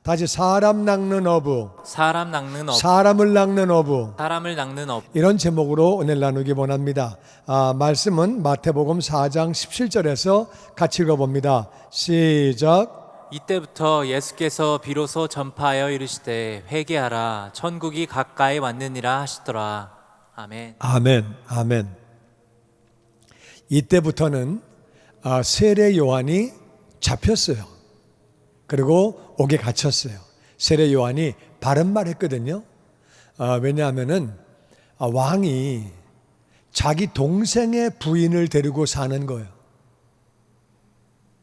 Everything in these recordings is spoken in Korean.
다시 사람 낚는 어부, 사람 낚는 업, 사람을 낚는 어부, 사람을 낚는 업. 이런 제목으로 오늘 나누기 원합니다. 말씀은 마태복음 4장 17절에서 같이 읽어봅니다. 시작. 이때부터 예수께서 비로소 전파하여 이르시되 회개하라 천국이 가까이 왔느니라 하시더라. 아멘. 아멘, 아멘. 이때부터는 세례 요한이 잡혔어요. 그리고 옥에 갇혔어요. 세례 요한이 바른 말 했거든요. 왜냐하면은 왕이 자기 동생의 부인을 데리고 사는 거예요.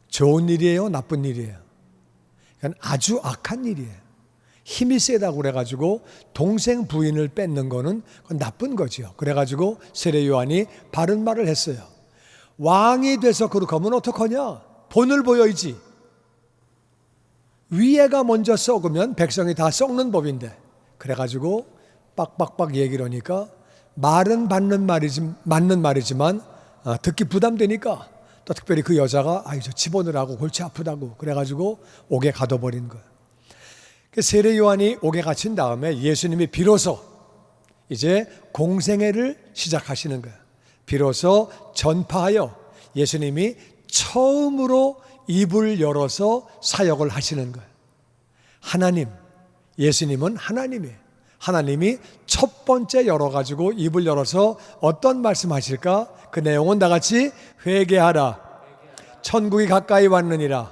좋은 일이에요? 나쁜 일이에요? 그러니까 아주 악한 일이에요. 힘이 세다고 그래가지고 동생 부인을 뺏는 거는 그건 나쁜 거죠. 그래가지고 세례 요한이 바른 말을 했어요. 왕이 돼서 그렇게 하면 어떡하냐? 본을 보여야지. 위에가 먼저 썩으면 백성이 다 썩는 법인데, 그래가지고 빡빡빡 얘기를 하니까 말은 맞는 말이지만 듣기 부담되니까 또 특별히 그 여자가 저 집어넣으라고 골치 아프다고 그래가지고 옥에 가둬버린 거예요. 세례 요한이 옥에 갇힌 다음에 예수님이 비로소 이제 공생애를 시작하시는 거예요. 비로소 전파하여 예수님이 처음으로 입을 열어서 사역을 하시는 거예요. 하나님, 예수님은 하나님이에요. 하나님이 첫 번째 열어가지고 입을 열어서 어떤 말씀 하실까? 그 내용은 다 같이 회개하라. 천국이 가까이 왔느니라.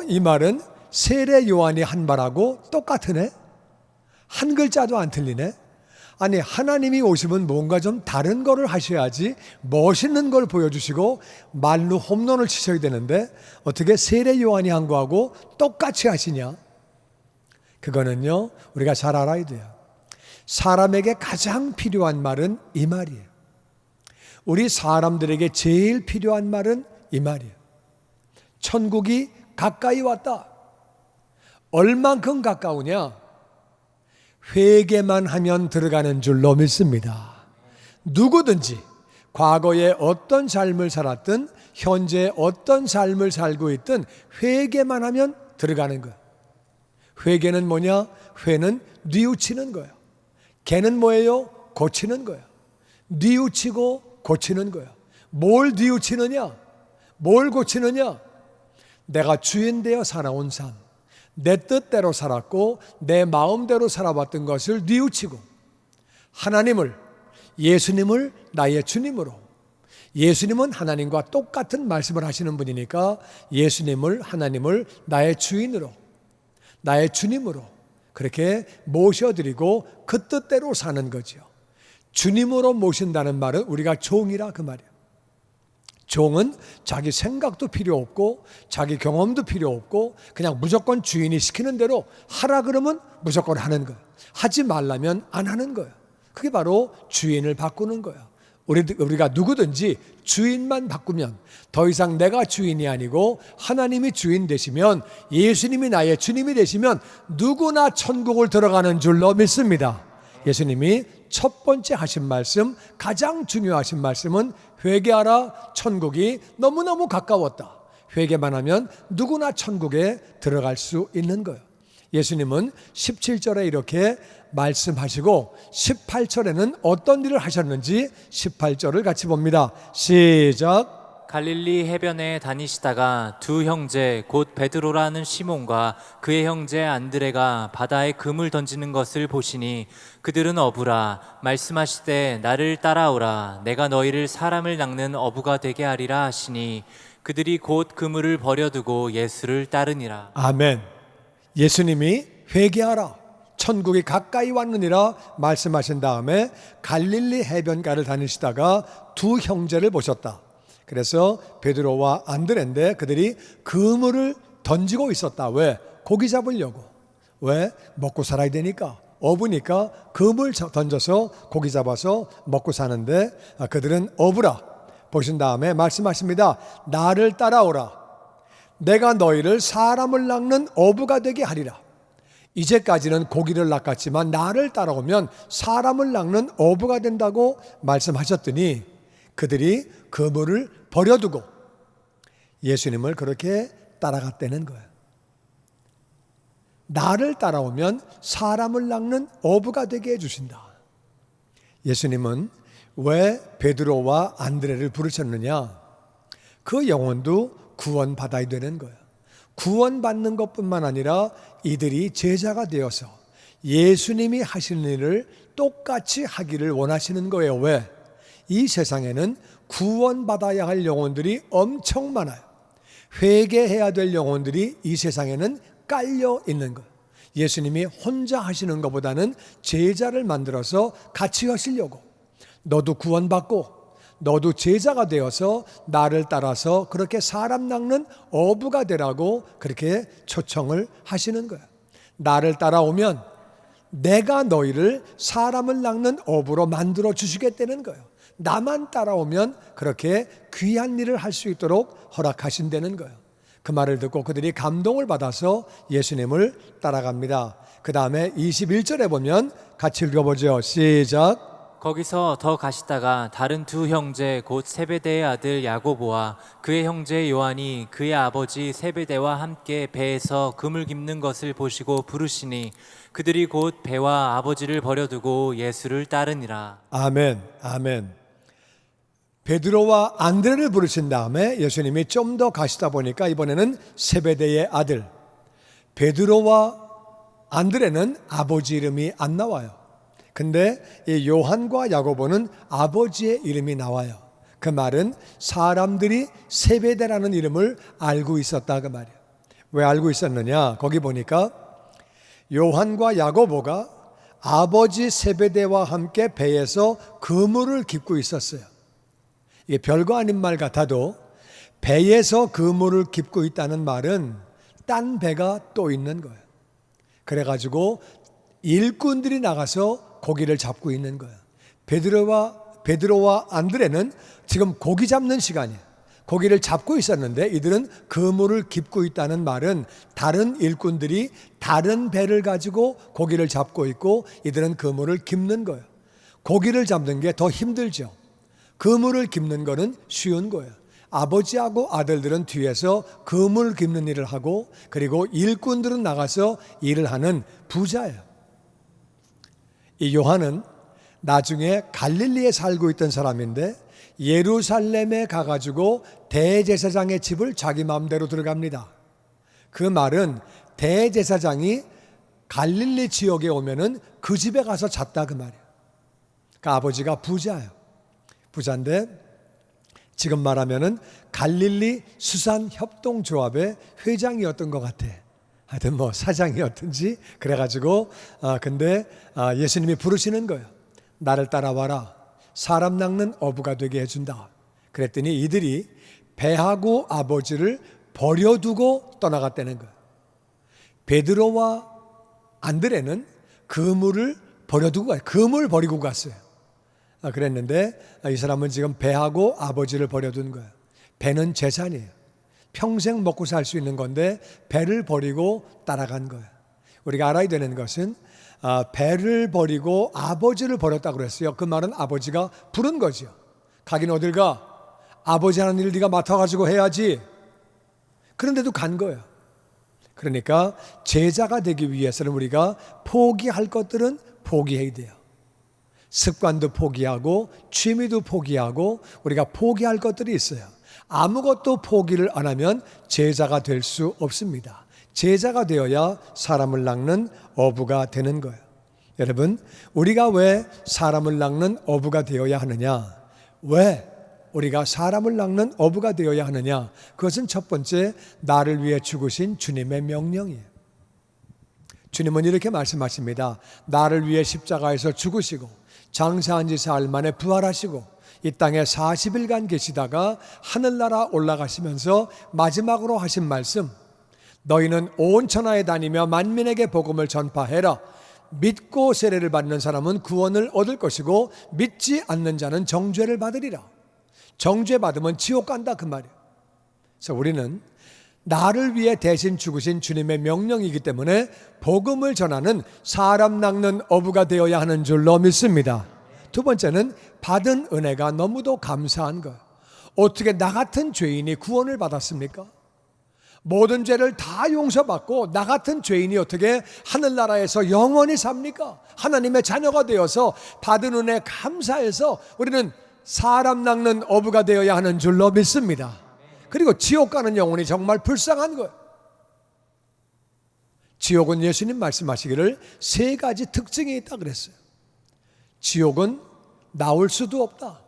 이 말은 세례 요한이 한 말하고 똑같으네? 한 글자도 안 틀리네? 아니, 하나님이 오시면 뭔가 좀 다른 거를 하셔야지 멋있는 걸 보여주시고 말로 홈런을 치셔야 되는데 어떻게 세례 요한이 한 거하고 똑같이 하시냐? 그거는요, 우리가 잘 알아야 돼요. 사람에게 가장 필요한 말은 이 말이에요. 우리 사람들에게 제일 필요한 말은 이 말이에요. 천국이 가까이 왔다. 얼만큼 가까우냐? 회개만 하면 들어가는 줄로 믿습니다. 누구든지 과거에 어떤 삶을 살았든 현재 어떤 삶을 살고 있든 회개만 하면 들어가는 거예요. 회개는 뭐냐? 회는 뉘우치는 거예요. 개는 뭐예요? 고치는 거예요. 뉘우치고 고치는 거예요. 뭘 뉘우치느냐? 뭘 고치느냐? 내가 주인 되어 살아온 삶, 내 뜻대로 살았고 내 마음대로 살아왔던 것을 뉘우치고 하나님을, 예수님을 나의 주님으로, 예수님은 하나님과 똑같은 말씀을 하시는 분이니까 예수님을, 하나님을 나의 주인으로, 나의 주님으로 그렇게 모셔드리고 그 뜻대로 사는 거죠. 주님으로 모신다는 말은 우리가 종이라 그 말이에요. 종은 자기 생각도 필요 없고 자기 경험도 필요 없고 그냥 무조건 주인이 시키는 대로 하라 그러면 무조건 하는 거예요. 하지 말라면 안 하는 거예요. 그게 바로 주인을 바꾸는 거예요. 우리가 누구든지 주인만 바꾸면, 더 이상 내가 주인이 아니고 하나님이 주인 되시면, 예수님이 나의 주님이 되시면 누구나 천국을 들어가는 줄로 믿습니다. 예수님이 첫 번째 하신 말씀, 가장 중요하신 말씀은 회개하라, 천국이 너무너무 가까웠다. 회개만 하면 누구나 천국에 들어갈 수 있는 거예요. 예수님은 17절에 이렇게 말씀하시고 18절에는 어떤 일을 하셨는지 18절을 같이 봅니다. 시작. 갈릴리 해변에 다니시다가 두 형제 곧 베드로라는 시몬과 그의 형제 안드레가 바다에 금을 던지는 것을 보시니 그들은 어부라. 말씀하시되 나를 따라오라. 내가 너희를 사람을 낚는 어부가 되게 하리라 하시니 그들이 곧 그물을 버려두고 예수를 따르니라. 아멘. 예수님이 회개하라, 천국이 가까이 왔느니라 말씀하신 다음에 갈릴리 해변가를 다니시다가 두 형제를 보셨다. 그래서 베드로와 안드레인데 그들이 그물을 던지고 있었다. 왜? 고기 잡으려고. 왜? 먹고 살아야 되니까. 어부니까 그물 던져서 고기 잡아서 먹고 사는데 그들은 어부라. 보신 다음에 말씀하십니다. 나를 따라오라. 내가 너희를 사람을 낚는 어부가 되게 하리라. 이제까지는 고기를 낚았지만 나를 따라오면 사람을 낚는 어부가 된다고 말씀하셨더니 그들이 그물을 버려두고 예수님을 그렇게 따라갔다는 거예요. 나를 따라오면 사람을 낚는 어부가 되게 해주신다. 예수님은 왜 베드로와 안드레를 부르셨느냐? 그 영혼도 구원받아야 되는 거예요. 구원받는 것뿐만 아니라 이들이 제자가 되어서 예수님이 하시는 일을 똑같이 하기를 원하시는 거예요. 왜? 이 세상에는 구원받아야 할 영혼들이 엄청 많아요. 회개해야 될 영혼들이 이 세상에는 깔려 있는 거예요. 예수님이 혼자 하시는 것보다는 제자를 만들어서 같이 하시려고, 너도 구원받고 너도 제자가 되어서 나를 따라서 그렇게 사람 낚는 어부가 되라고 그렇게 초청을 하시는 거예요. 나를 따라오면 내가 너희를 사람을 낚는 어부로 만들어 주시겠다는 거예요. 나만 따라오면 그렇게 귀한 일을 할 수 있도록 허락하신다는 거예요. 그 말을 듣고 그들이 감동을 받아서 예수님을 따라갑니다. 그 다음에 21절에 보면 같이 읽어보죠. 시작. 거기서 더 가시다가 다른 두 형제 곧 세베대의 아들 야고보와 그의 형제 요한이 그의 아버지 세베대와 함께 배에서 그물 깁는 것을 보시고 부르시니 그들이 곧 배와 아버지를 버려두고 예수를 따르니라. 아멘, 아멘. 베드로와 안드레를 부르신 다음에 예수님이 좀 더 가시다 보니까 이번에는 세베대의 아들 베드로와 안드레는 아버지 이름이 안 나와요. 근데 이 요한과 야고보는 아버지의 이름이 나와요. 그 말은 사람들이 세베대라는 이름을 알고 있었다 그 말이에요. 왜 알고 있었느냐? 거기 보니까 요한과 야고보가 아버지 세베대와 함께 배에서 그물을 깁고 있었어요. 이게 별거 아닌 말 같아도 배에서 그물을 깁고 있다는 말은 딴 배가 또 있는 거예요. 그래가지고 일꾼들이 나가서 고기를 잡고 있는 거예요. 베드로와 안드레는 지금 고기 잡는 시간이에요. 고기를 잡고 있었는데 이들은 그물을 깁고 있다는 말은 다른 일꾼들이 다른 배를 가지고 고기를 잡고 있고 이들은 그물을 깁는 거예요. 고기를 잡는 게 더 힘들죠. 그물을 깁는 거는 쉬운 거예요. 아버지하고 아들들은 뒤에서 그물 깁는 일을 하고 그리고 일꾼들은 나가서 일을 하는 부자예요. 이 요한은 나중에 갈릴리에 살고 있던 사람인데 예루살렘에 가가지고 대제사장의 집을 자기 마음대로 들어갑니다. 그 말은 대제사장이 갈릴리 지역에 오면은 그 집에 가서 잤다 그 말이에요. 그러니까 아버지가 부자예요. 부자인데 지금 말하면은 갈릴리 수산협동조합의 회장이었던 것 같아. 하여튼 뭐 사장이었든지 그래가지고 근데 예수님이 부르시는 거예요. 나를 따라와라. 사람 낚는 어부가 되게 해준다. 그랬더니 이들이 배하고 아버지를 버려두고 떠나갔다는 거예요. 베드로와 안드레는 그물을 버려두고 가요. 그물 버리고 갔어요. 그랬는데 이 사람은 지금 배하고 아버지를 버려둔 거예요. 배는 재산이에요. 평생 먹고 살 수 있는 건데 배를 버리고 따라간 거예요. 우리가 알아야 되는 것은 배를 버리고 아버지를 버렸다고 그랬어요. 그 말은 아버지가 부른 거죠. 가긴 어딜 가? 아버지 하는 일 네가 맡아가지고 해야지. 그런데도 간 거예요. 그러니까 제자가 되기 위해서는 우리가 포기할 것들은 포기해야 돼요. 습관도 포기하고 취미도 포기하고 우리가 포기할 것들이 있어요. 아무것도 포기를 안 하면 제자가 될 수 없습니다. 제자가 되어야 사람을 낚는 어부가 되는 거예요. 여러분, 우리가 왜 사람을 낚는 어부가 되어야 하느냐? 왜 우리가 사람을 낚는 어부가 되어야 하느냐? 그것은 첫 번째, 나를 위해 죽으신 주님의 명령이에요. 주님은 이렇게 말씀하십니다. 나를 위해 십자가에서 죽으시고 장사한 지 사흘 만에 부활하시고 이 땅에 40일간 계시다가 하늘나라 올라가시면서 마지막으로 하신 말씀, 너희는 온 천하에 다니며 만민에게 복음을 전파해라. 믿고 세례를 받는 사람은 구원을 얻을 것이고 믿지 않는 자는 정죄를 받으리라. 정죄 받으면 지옥 간다 그 말이에요. 그래서 우리는 나를 위해 대신 죽으신 주님의 명령이기 때문에 복음을 전하는 사람 낚는 어부가 되어야 하는 줄로 믿습니다. 두 번째는 받은 은혜가 너무도 감사한 것. 어떻게 나 같은 죄인이 구원을 받았습니까? 모든 죄를 다 용서받고 나 같은 죄인이 어떻게 하늘나라에서 영원히 삽니까? 하나님의 자녀가 되어서 받은 은혜 감사해서 우리는 사람 낚는 어부가 되어야 하는 줄로 믿습니다. 그리고 지옥 가는 영혼이 정말 불쌍한 거예요. 지옥은 예수님 말씀하시기를 세 가지 특징이 있다 그랬어요. 지옥은 나올 수도 없다,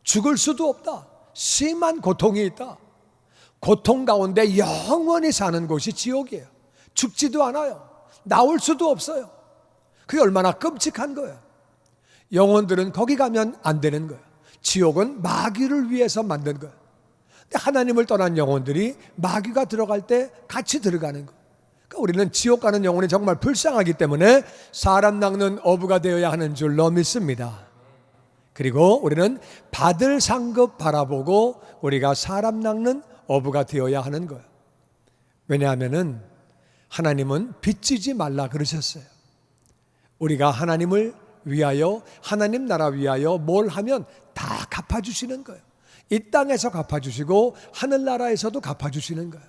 죽을 수도 없다, 심한 고통이 있다. 고통 가운데 영원히 사는 곳이 지옥이에요. 죽지도 않아요. 나올 수도 없어요. 그게 얼마나 끔찍한 거예요. 영혼들은 거기 가면 안 되는 거예요. 지옥은 마귀를 위해서 만든 거예요. 근데 하나님을 떠난 영혼들이 마귀가 들어갈 때 같이 들어가는 거예요. 그러니까 우리는 지옥 가는 영혼이 정말 불쌍하기 때문에 사람 낚는 어부가 되어야 하는 줄로 믿습니다. 그리고 우리는 받을 상급 바라보고 우리가 사람 낚는 어부가 되어야 하는 거예요. 왜냐하면은 하나님은 빚지지 말라 그러셨어요. 우리가 하나님을 위하여, 하나님 나라 위하여 뭘 하면 다 갚아주시는 거예요. 이 땅에서 갚아주시고 하늘나라에서도 갚아주시는 거예요.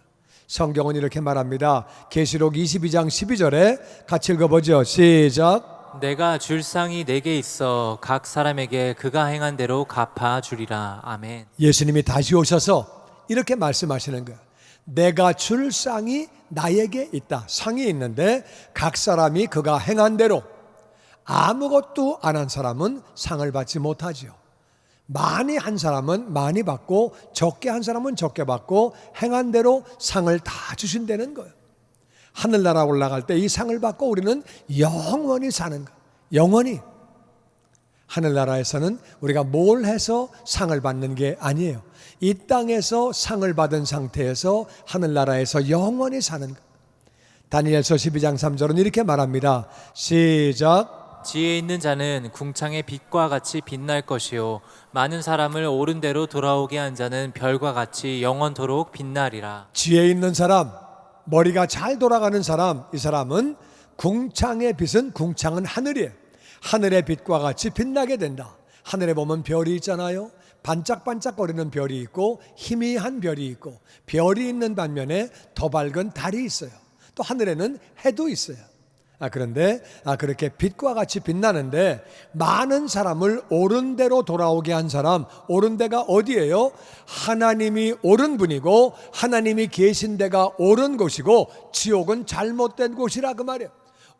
성경은 이렇게 말합니다. 계시록 22장 12절에 같이 읽어보죠. 시작. 내가 줄 상이 내게 있어 각 사람에게 그가 행한 대로 갚아주리라. 아멘. 예수님이 다시 오셔서 이렇게 말씀하시는 거예요. 내가 줄 상이 나에게 있다. 상이 있는데 각 사람이 그가 행한 대로, 아무것도 안 한 사람은 상을 받지 못하지요. 많이 한 사람은 많이 받고 적게 한 사람은 적게 받고 행한 대로 상을 다 주신다는 거예요. 하늘나라 올라갈 때 이 상을 받고 우리는 영원히 사는 거예요. 영원히. 하늘나라에서는 우리가 뭘 해서 상을 받는 게 아니에요. 이 땅에서 상을 받은 상태에서 하늘나라에서 영원히 사는 것. 다니엘서 12장 3절은 이렇게 말합니다. 시작. 지혜 있는 자는 궁창의 빛과 같이 빛날 것이요 많은 사람을 옳은 대로 돌아오게 한 자는 별과 같이 영원토록 빛나리라. 지혜 있는 사람, 머리가 잘 돌아가는 사람, 이 사람은 궁창의 빛은, 궁창은 하늘이에요. 하늘의 빛과 같이 빛나게 된다. 하늘에 보면 별이 있잖아요. 반짝반짝거리는 별이 있고 희미한 별이 있고, 별이 있는 반면에 더 밝은 달이 있어요. 또 하늘에는 해도 있어요. 그런데 그렇게 빛과 같이 빛나는데 많은 사람을 옳은 대로 돌아오게 한 사람, 옳은 데가 어디예요? 하나님이 옳은 분이고 하나님이 계신 데가 옳은 곳이고 지옥은 잘못된 곳이라 그 말이에요.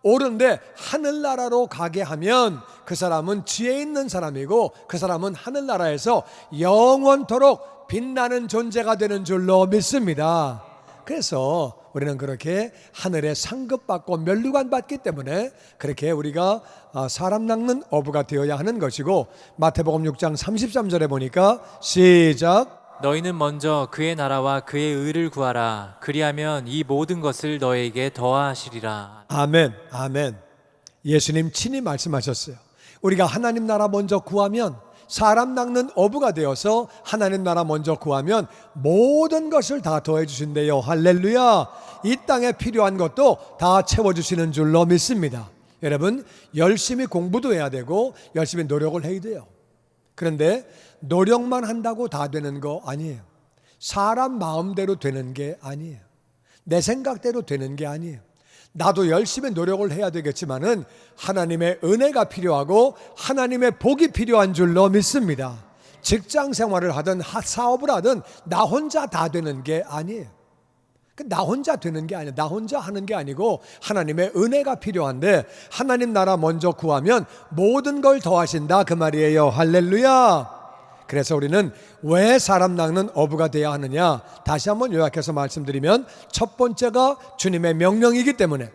옳은데 하늘나라로 가게 하면 그 사람은 지혜 있는 사람이고 그 사람은 하늘나라에서 영원토록 빛나는 존재가 되는 줄로 믿습니다. 그래서 우리는 그렇게 하늘에 상급받고 면류관 받기 때문에 그렇게 우리가 사람 낚는 어부가 되어야 하는 것이고, 마태복음 6장 33절에 보니까 시작. 너희는 먼저 그의 나라와 그의 의를 구하라. 그리하면 이 모든 것을 너희에게 더하시리라. 아멘, 아멘. 예수님 친히 말씀하셨어요. 우리가 하나님 나라 먼저 구하면, 사람 낚는 어부가 되어서 하나님 나라 먼저 구하면 모든 것을 다 더해 주신대요. 할렐루야. 이 땅에 필요한 것도 다 채워주시는 줄로 믿습니다. 여러분, 열심히 공부도 해야 되고 열심히 노력을 해야 돼요. 그런데 노력만 한다고 다 되는 거 아니에요. 사람 마음대로 되는 게 아니에요. 내 생각대로 되는 게 아니에요. 나도 열심히 노력을 해야 되겠지만은 하나님의 은혜가 필요하고 하나님의 복이 필요한 줄로 믿습니다. 직장 생활을 하든 사업을 하든 나 혼자 다 되는 게 아니에요. 나 혼자 되는 게 아니에요. 나 혼자 하는 게 아니고 하나님의 은혜가 필요한데 하나님 나라 먼저 구하면 모든 걸 더하신다 그 말이에요. 할렐루야. 그래서 우리는 왜 사람 낚는 어부가 되어야 하느냐? 다시 한번 요약해서 말씀드리면, 첫 번째가 주님의 명령이기 때문에,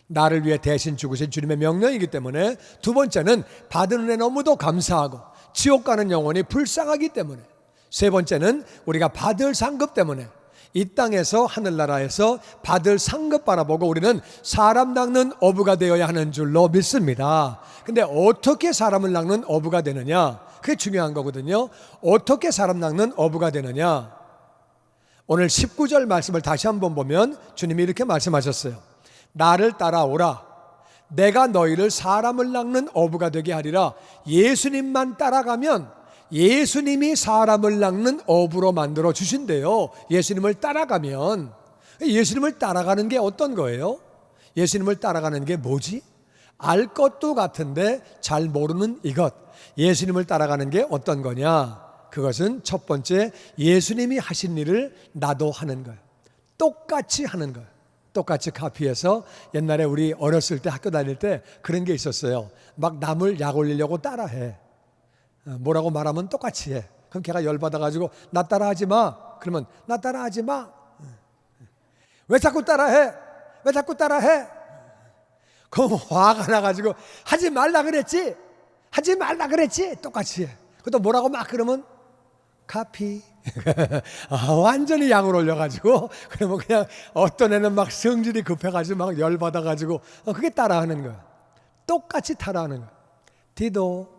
나를 위해 대신 죽으신 주님의 명령이기 때문에, 두 번째는 받은 은혜 너무도 감사하고 지옥 가는 영혼이 불쌍하기 때문에, 세 번째는 우리가 받을 상급 때문에, 이 땅에서 하늘나라에서 받을 상급 바라보고 우리는 사람 낚는 어부가 되어야 하는 줄로 믿습니다. 근데 어떻게 사람을 낚는 어부가 되느냐? 그게 중요한 거거든요. 어떻게 사람 낚는 어부가 되느냐? 오늘 19절 말씀을 다시 한번 보면 주님이 이렇게 말씀하셨어요. 나를 따라오라. 내가 너희를 사람을 낚는 어부가 되게 하리라. 예수님만 따라가면 예수님이 사람을 낚는 어부로 만들어 주신대요. 예수님을 따라가면. 예수님을 따라가는 게 어떤 거예요? 예수님을 따라가는 게 뭐지? 알 것도 같은데 잘 모르는 이것. 예수님을 따라가는 게 어떤 거냐? 그것은 첫 번째, 예수님이 하신 일을 나도 하는 거예요. 똑같이 하는 거예요. 똑같이 카피해서 옛날에 우리 어렸을 때 학교 다닐 때 그런 게 있었어요. 막 남을 약 올리려고 따라해. 뭐라고 말하면 똑같이 해. 그럼 걔가 열받아가지고 나 따라하지 마. 그러면 나 따라하지 마. 왜 자꾸 따라해? 왜 자꾸 따라해? 그럼 화가 나가지고 하지 말라 그랬지? 하지 말라 그랬지? 똑같이 해. 그것도 뭐라고 막 그러면 카피. 완전히 양을 올려가지고 그러면 그냥 어떤 애는 막 성질이 급해가지고 막 열받아가지고 그게 따라하는 거야. 똑같이 따라하는 거야. 디도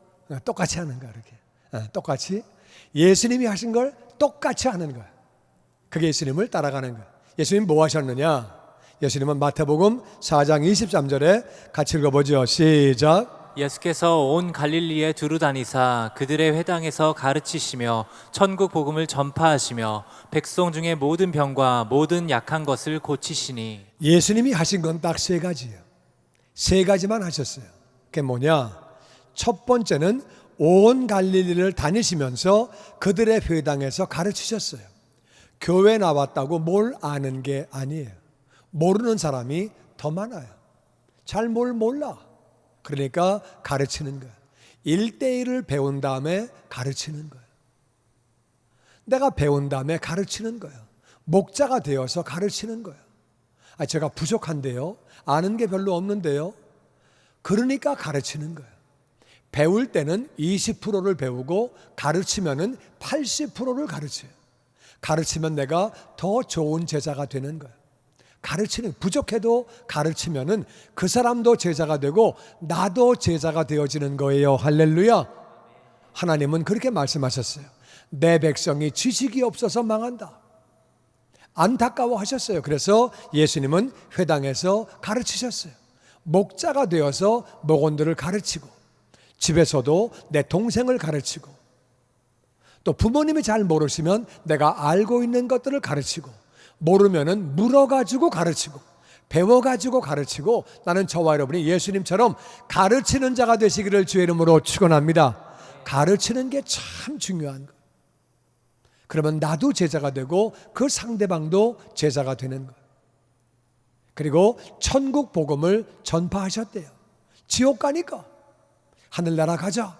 똑같이 하는 거야. 이렇게 똑같이 예수님이 하신 걸 똑같이 하는 거야. 그게 예수님을 따라가는 거야. 예수님 뭐 하셨느냐? 예수님은 마태복음 4장 23절에 같이 읽어보죠. 시작. 예수께서 온 갈릴리에 두루 다니사 그들의 회당에서 가르치시며 천국 복음을 전파하시며 백성 중에 모든 병과 모든 약한 것을 고치시니. 예수님이 하신 건 딱 세 가지예요. 세 가지만 하셨어요. 그게 뭐냐? 첫 번째는 온 갈릴리를 다니시면서 그들의 회당에서 가르치셨어요. 교회 나왔다고 뭘 아는 게 아니에요. 모르는 사람이 더 많아요. 잘 뭘 몰라. 그러니까 가르치는 거예요. 1대1을 배운 다음에 가르치는 거예요. 내가 배운 다음에 가르치는 거예요. 목자가 되어서 가르치는 거예요. 제가 부족한데요. 아는 게 별로 없는데요. 그러니까 가르치는 거예요. 배울 때는 20%를 배우고 가르치면은 80%를 가르쳐요. 가르치면 내가 더 좋은 제자가 되는 거예요. 가르치는, 부족해도 가르치면은 그 사람도 제자가 되고 나도 제자가 되어지는 거예요. 할렐루야. 하나님은 그렇게 말씀하셨어요. 내 백성이 지식이 없어서 망한다. 안타까워 하셨어요. 그래서 예수님은 회당에서 가르치셨어요. 목자가 되어서 목원들을 가르치고, 집에서도 내 동생을 가르치고, 또 부모님이 잘 모르시면 내가 알고 있는 것들을 가르치고, 모르면은 물어가지고 가르치고, 배워가지고 가르치고, 나는 저와 여러분이 예수님처럼 가르치는 자가 되시기를 주의 이름으로 축원합니다. 가르치는 게 참 중요한 거예요. 그러면 나도 제자가 되고 그 상대방도 제자가 되는 거예요. 그리고 천국 복음을 전파하셨대요. 지옥 가니까 하늘나라 가자.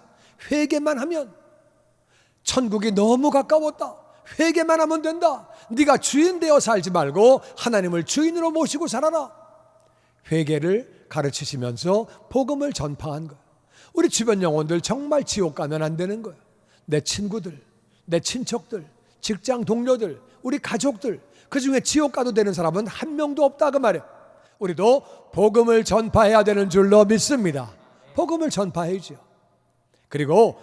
회개만 하면, 천국이 너무 가까웠다. 회개만 하면 된다. 네가 주인 되어 살지 말고 하나님을 주인으로 모시고 살아라. 회개를 가르치시면서 복음을 전파한 거예요. 우리 주변 영혼들 정말 지옥 가면 안 되는 거예요. 내 친구들, 내 친척들, 직장 동료들, 우리 가족들, 그 중에 지옥 가도 되는 사람은 한 명도 없다 그 말이에요. 우리도 복음을 전파해야 되는 줄로 믿습니다. 복음을 전파해야죠. 그리고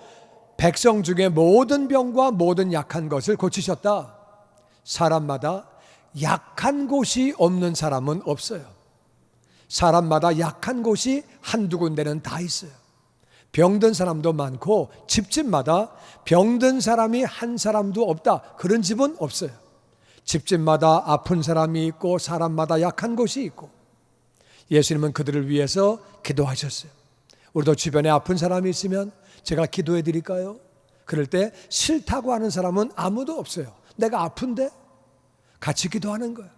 백성 중에 모든 병과 모든 약한 것을 고치셨다. 사람마다 약한 곳이 없는 사람은 없어요. 사람마다 약한 곳이 한두 군데는 다 있어요. 병든 사람도 많고 집집마다 병든 사람이 한 사람도 없다. 그런 집은 없어요. 집집마다 아픈 사람이 있고 사람마다 약한 곳이 있고, 예수님은 그들을 위해서 기도하셨어요. 우리도 주변에 아픈 사람이 있으면 제가 기도해 드릴까요? 그럴 때 싫다고 하는 사람은 아무도 없어요. 내가 아픈데 같이 기도하는 거예요.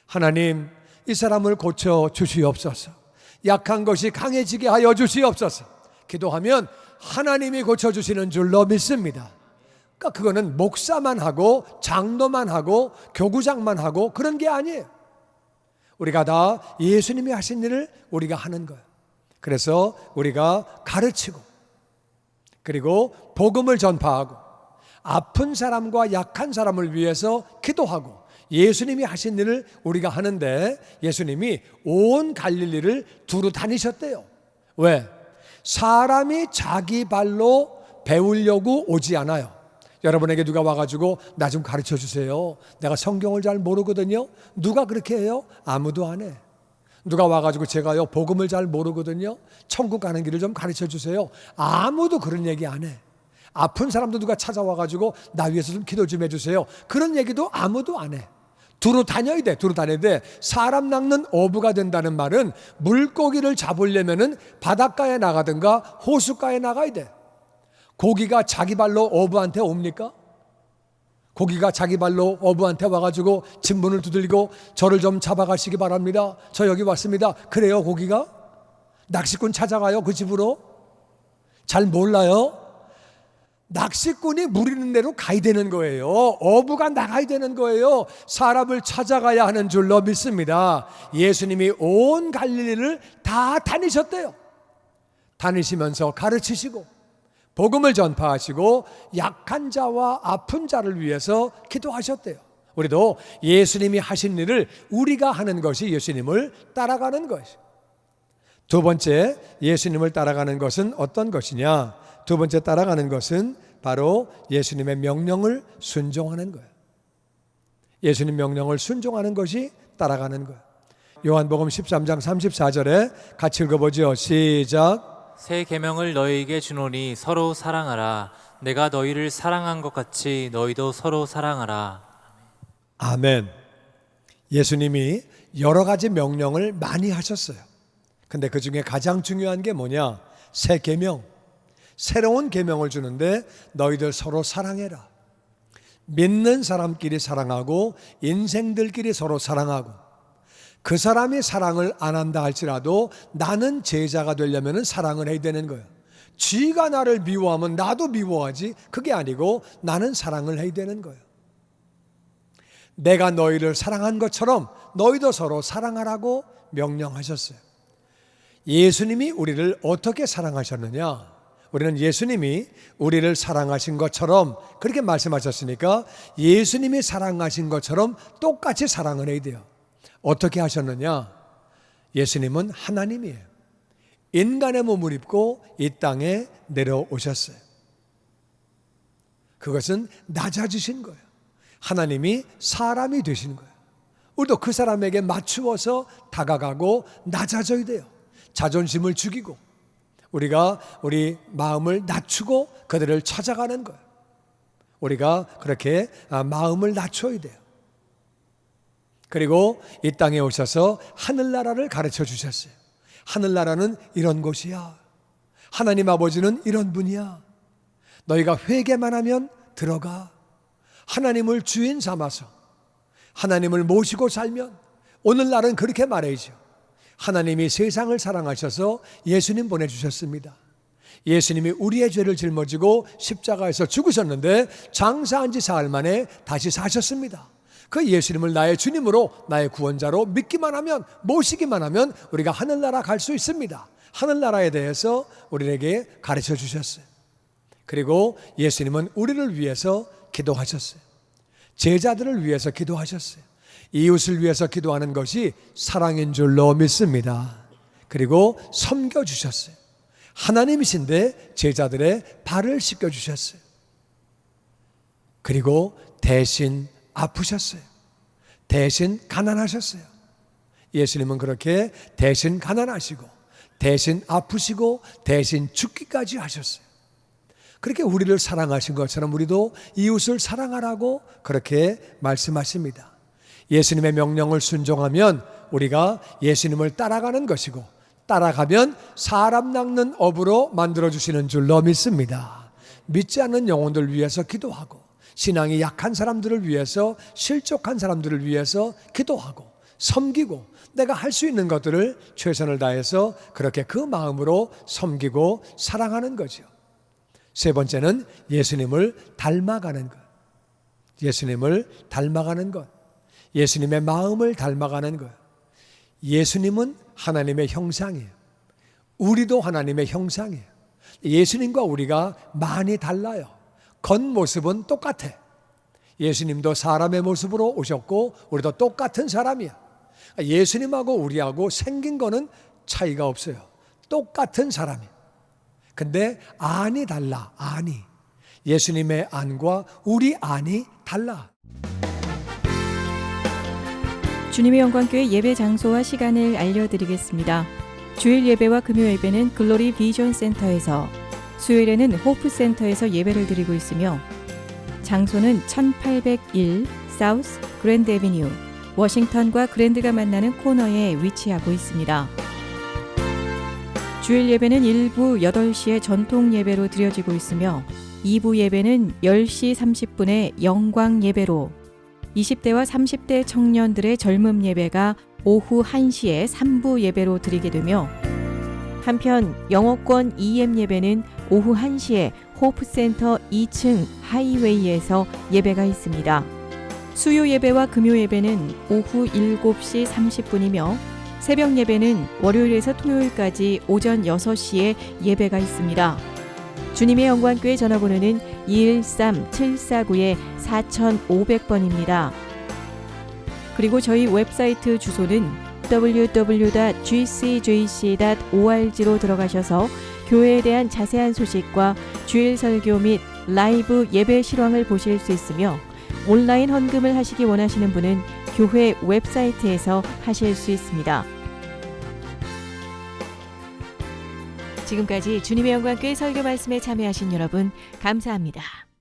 하나님, 이 사람을 고쳐 주시옵소서. 약한 것이 강해지게 하여 주시옵소서. 기도하면 하나님이 고쳐주시는 줄로 믿습니다. 그러니까 그거는 목사만 하고 장로만 하고 교구장만 하고 그런 게 아니에요. 우리가 다 예수님이 하신 일을 우리가 하는 거예요. 그래서 우리가 가르치고, 그리고 복음을 전파하고, 아픈 사람과 약한 사람을 위해서 기도하고, 예수님이 하신 일을 우리가 하는데, 예수님이 온 갈릴리를 두루 다니셨대요. 왜? 사람이 자기 발로 배우려고 오지 않아요. 여러분에게 누가 와가지고 나 좀 가르쳐 주세요. 내가 성경을 잘 모르거든요. 누가 그렇게 해요? 아무도 안 해. 누가 와가지고 제가요 복음을 잘 모르거든요. 천국 가는 길을 좀 가르쳐 주세요. 아무도 그런 얘기 안 해. 아픈 사람도 누가 찾아와가지고 나 위해서 좀 기도 좀 해주세요. 그런 얘기도 아무도 안 해. 두루 다녀야 돼. 두루 다녀야 돼. 사람 낚는 어부가 된다는 말은 물고기를 잡으려면은 바닷가에 나가든가 호숫가에 나가야 돼. 고기가 자기 발로 어부한테 옵니까? 고기가 자기 발로 어부한테 와가지고 진문을 두들리고 저를 좀 잡아가시기 바랍니다. 저 여기 왔습니다. 그래요, 고기가? 낚시꾼 찾아가요, 그 집으로? 잘 몰라요? 낚시꾼이 물 있는 데로 가야 되는 거예요. 어부가 나가야 되는 거예요. 사람을 찾아가야 하는 줄로 믿습니다. 예수님이 온 갈릴리를 다 다니셨대요. 다니시면서 가르치시고 복음을 전파하시고 약한 자와 아픈 자를 위해서 기도하셨대요. 우리도 예수님이 하신 일을 우리가 하는 것이 예수님을 따라가는 것이죠. 두 번째, 예수님을 따라가는 것은 어떤 것이냐? 두 번째 따라가는 것은 바로 예수님의 명령을 순종하는 거예요. 예수님 명령을 순종하는 것이 따라가는 거예요. 요한복음 13장 34절에 같이 읽어보죠. 시작. 새 계명을 너희에게 주노니 서로 사랑하라. 내가 너희를 사랑한 것 같이 너희도 서로 사랑하라. 아멘. 예수님이 여러 가지 명령을 많이 하셨어요. 근데 그 중에 가장 중요한 게 뭐냐? 새 계명. 새로운 계명을 주는데 너희들 서로 사랑해라. 믿는 사람끼리 사랑하고 인생들끼리 서로 사랑하고 그 사람이 사랑을 안 한다 할지라도 나는 제자가 되려면 사랑을 해야 되는 거예요. 쥐가 나를 미워하면 나도 미워하지. 그게 아니고 나는 사랑을 해야 되는 거예요. 내가 너희를 사랑한 것처럼 너희도 서로 사랑하라고 명령하셨어요. 예수님이 우리를 어떻게 사랑하셨느냐? 우리는 예수님이 우리를 사랑하신 것처럼 그렇게 말씀하셨으니까 예수님이 사랑하신 것처럼 똑같이 사랑을 해야 돼요. 어떻게 하셨느냐? 예수님은 하나님이에요. 인간의 몸을 입고 이 땅에 내려오셨어요. 그것은 낮아지신 거예요. 하나님이 사람이 되신 거예요. 우리도 그 사람에게 맞추어서 다가가고 낮아져야 돼요. 자존심을 죽이고 우리가 우리 마음을 낮추고 그들을 찾아가는 거예요. 우리가 그렇게 마음을 낮춰야 돼요. 그리고 이 땅에 오셔서 하늘나라를 가르쳐 주셨어요. 하늘나라는 이런 곳이야. 하나님 아버지는 이런 분이야. 너희가 회개만 하면 들어가. 하나님을 주인 삼아서 하나님을 모시고 살면 오늘날은 그렇게 말해야죠. 하나님이 세상을 사랑하셔서 예수님 보내주셨습니다. 예수님이 우리의 죄를 짊어지고 십자가에서 죽으셨는데 장사한 지 사흘 만에 다시 사셨습니다. 그 예수님을 나의 주님으로 나의 구원자로 믿기만 하면 모시기만 하면 우리가 하늘나라 갈 수 있습니다. 하늘나라에 대해서 우리에게 가르쳐 주셨어요. 그리고 예수님은 우리를 위해서 기도하셨어요. 제자들을 위해서 기도하셨어요. 이웃을 위해서 기도하는 것이 사랑인 줄로 믿습니다. 그리고 섬겨주셨어요. 하나님이신데 제자들의 발을 씻겨주셨어요. 그리고 대신 아프셨어요. 대신 가난하셨어요. 예수님은 그렇게 대신 가난하시고 대신 아프시고 대신 죽기까지 하셨어요. 그렇게 우리를 사랑하신 것처럼 우리도 이웃을 사랑하라고 그렇게 말씀하십니다. 예수님의 명령을 순종하면 우리가 예수님을 따라가는 것이고 따라가면 사람 낚는 업으로 만들어주시는 줄로 믿습니다. 믿지 않는 영혼들을 위해서 기도하고 신앙이 약한 사람들을 위해서 실족한 사람들을 위해서 기도하고 섬기고 내가 할 수 있는 것들을 최선을 다해서 그렇게 그 마음으로 섬기고 사랑하는 거죠. 세 번째는 예수님을 닮아가는 것. 예수님을 닮아가는 것. 예수님의 마음을 닮아가는 것. 예수님은 하나님의 형상이에요. 우리도 하나님의 형상이에요. 예수님과 우리가 많이 달라요. 겉모습은 똑같아. 예수님도 사람의 모습으로 오셨고 우리도 똑같은 사람이야. 예수님하고 우리하고 생긴 거는 차이가 없어요. 똑같은 사람이에요. 근데 안이 달라. 안이. 예수님의 안과 우리 안이 달라. 주님의 영광교회 예배 장소와 시간을 알려드리겠습니다. 주일 예배와 금요 예배는 글로리 비전 센터에서 수요일에는 호프센터에서 예배를 드리고 있으며 장소는 1801 사우스 그랜드 애비뉴 워싱턴과 그랜드가 만나는 코너에 위치하고 있습니다. 주일 예배는 1부 8시에 전통 예배로 드려지고 있으며 2부 예배는 10시 30분에 영광 예배로 20대와 30대 청년들의 젊음 예배가 오후 1시에 3부 예배로 드리게 되며 한편 영어권 EM 예배는 오후 1시에 호프센터 2층 하이웨이에서 예배가 있습니다. 수요 예배와 금요 예배는 오후 7시 30분이며 새벽 예배는 월요일에서 토요일까지 오전 6시에 예배가 있습니다. 주님의 영광교회 전화번호는 213-749-4500번입니다. 그리고 저희 웹사이트 주소는 www.gcjc.org로 들어가셔서 교회에 대한 자세한 소식과 주일 설교 및 라이브 예배 실황을 보실 수 있으며 온라인 헌금을 하시기 원하시는 분은 교회 웹사이트에서 하실 수 있습니다. 지금까지 주님의 영광교회 설교 말씀에 참여하신 여러분 감사합니다.